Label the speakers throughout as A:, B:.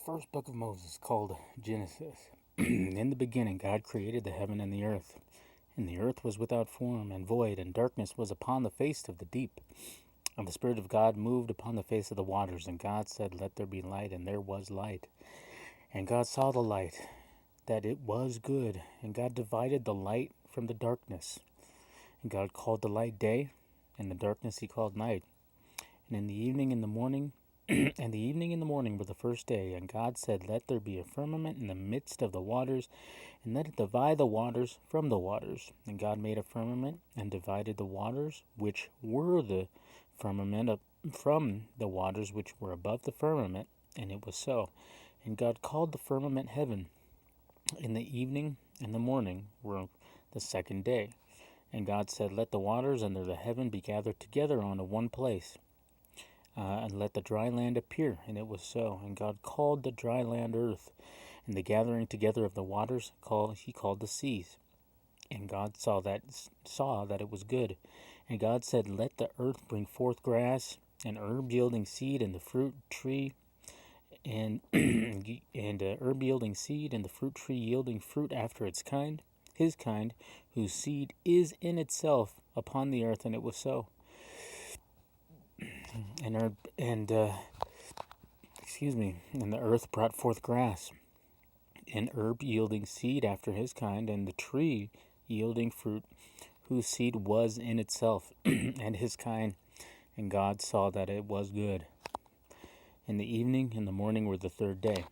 A: first book of Moses, called Genesis. In the beginning, God created the heaven and the earth. And the earth was without form and void, and darkness was upon the face of the deep. And the Spirit of God moved upon the face of the waters. And God said, "Let there be light," and there was light. And God saw the light, that it was good. And God divided the light from the darkness. And God called the light day, and the darkness he called night. And in the evening and the morning, and the evening and the morning were the first day. And God said, "Let there be a firmament in the midst of the waters, and let it divide the waters from the waters." And God made a firmament, and divided the waters which were the firmament from the waters which were above the firmament. And it was so. And God called the firmament heaven. In the evening and the morning were the second day. And God said, "Let the waters under the heaven be gathered together unto one place, and let the dry land appear." And it was so. And God called the dry land earth, and the gathering together of the waters he called the seas. And God saw that it was good. And God said, "Let the earth bring forth grass, and herb yielding seed, and the fruit tree, and herb yielding seed, and the fruit tree yielding fruit after its kind, his kind, whose seed is in itself upon the earth." And it was so. And the earth brought forth grass, and herb yielding seed after his kind, and the tree yielding fruit, whose seed was in itself, and his kind. And God saw that it was good. And the evening and the morning were the third day.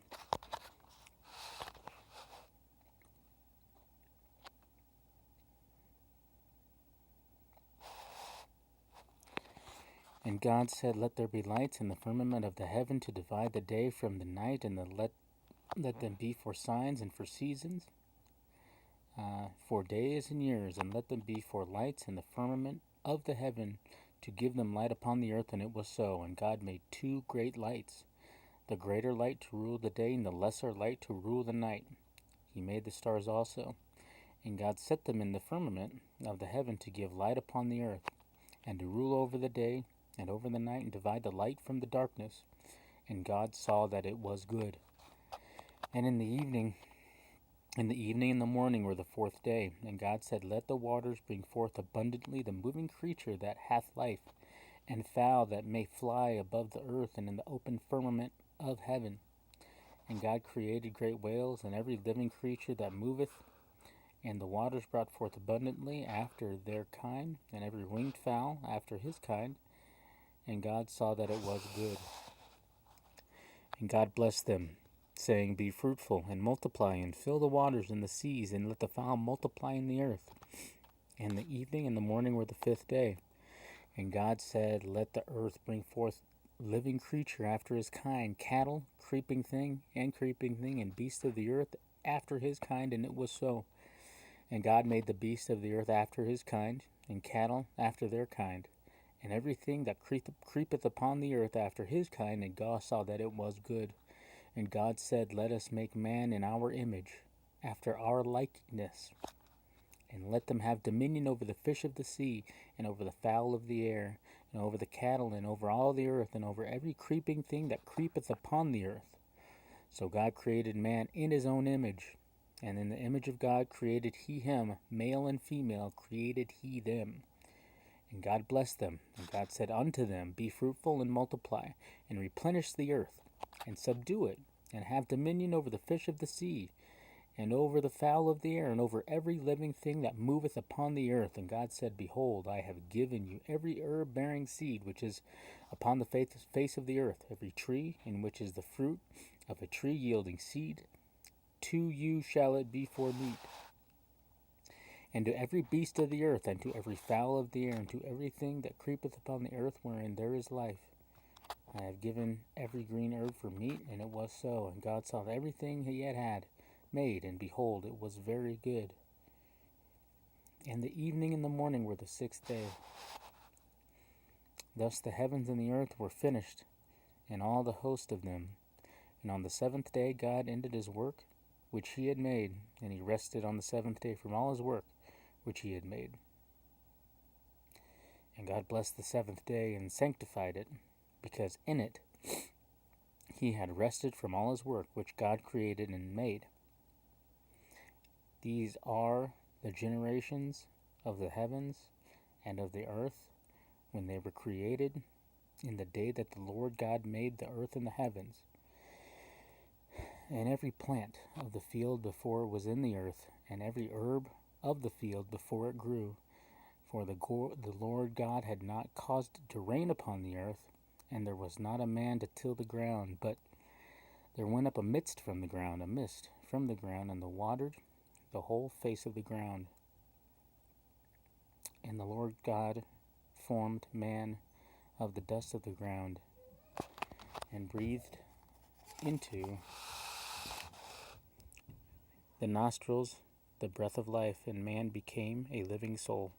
A: And God said, "Let there be lights in the firmament of the heaven to divide the day from the night, and let them be for signs and for seasons, for days and years, and let them be for lights in the firmament of the heaven, to give them light upon the earth." And it was so. And God made two great lights, the greater light to rule the day, and the lesser light to rule the night. He made the stars also. And God set them in the firmament of the heaven to give light upon the earth, and to rule over the day and over the night, and divide the light from the darkness. And God saw that it was good. And in the evening and the morning were the fourth day. And God said, "Let the waters bring forth abundantly the moving creature that hath life, and fowl that may fly above the earth, and in the open firmament of heaven." And God created great whales, and every living creature that moveth. And the waters brought forth abundantly after their kind, and every winged fowl after his kind. And God saw that it was good. And God blessed them, saying, "Be fruitful, and multiply, and fill the waters and the seas, and let the fowl multiply in the earth." And the evening and the morning were the fifth day. And God said, "Let the earth bring forth living creature after his kind, cattle, creeping thing, and beast of the earth after his kind." And it was so. And God made the beast of the earth after his kind, and cattle after their kind, and everything that creepeth upon the earth after his kind. And God saw that it was good. And God said, "Let us make man in our image, after our likeness, and let them have dominion over the fish of the sea, and over the fowl of the air, and over the cattle, and over all the earth, and over every creeping thing that creepeth upon the earth." So God created man in his own image, and in the image of God created he him, male and female created he them. And God blessed them. And God said unto them, "Be fruitful and multiply, and replenish the earth, and subdue it, and have dominion over the fish of the sea, and over the fowl of the air, and over every living thing that moveth upon the earth." And God said, "Behold, I have given you every herb bearing seed which is upon the face of the earth, every tree in which is the fruit of a tree yielding seed. To you shall it be for meat. And to every beast of the earth, and to every fowl of the air, and to everything that creepeth upon the earth wherein there is life, I have given every green herb for meat." And it was so. And God saw everything he had made, and behold, it was very good. And the evening and the morning were the sixth day. Thus the heavens and the earth were finished, and all the host of them. And on the seventh day God ended his work which he had made, and he rested on the seventh day from all his work which he had made. And God blessed the seventh day and sanctified it, because in it he had rested from all his work which God created and made. These are the generations of the heavens and of the earth when they were created in the day that the Lord God made the earth and the heavens, and every plant of the field before it was in the earth, and every herb of the field before it grew. For the Lord God had not caused it to rain upon the earth, and there was not a man to till the ground, but there went up a mist from the ground, and the watered the whole face of the ground. And the Lord God formed man of the dust of the ground, and breathed into the nostrils the breath of life, and man became a living soul.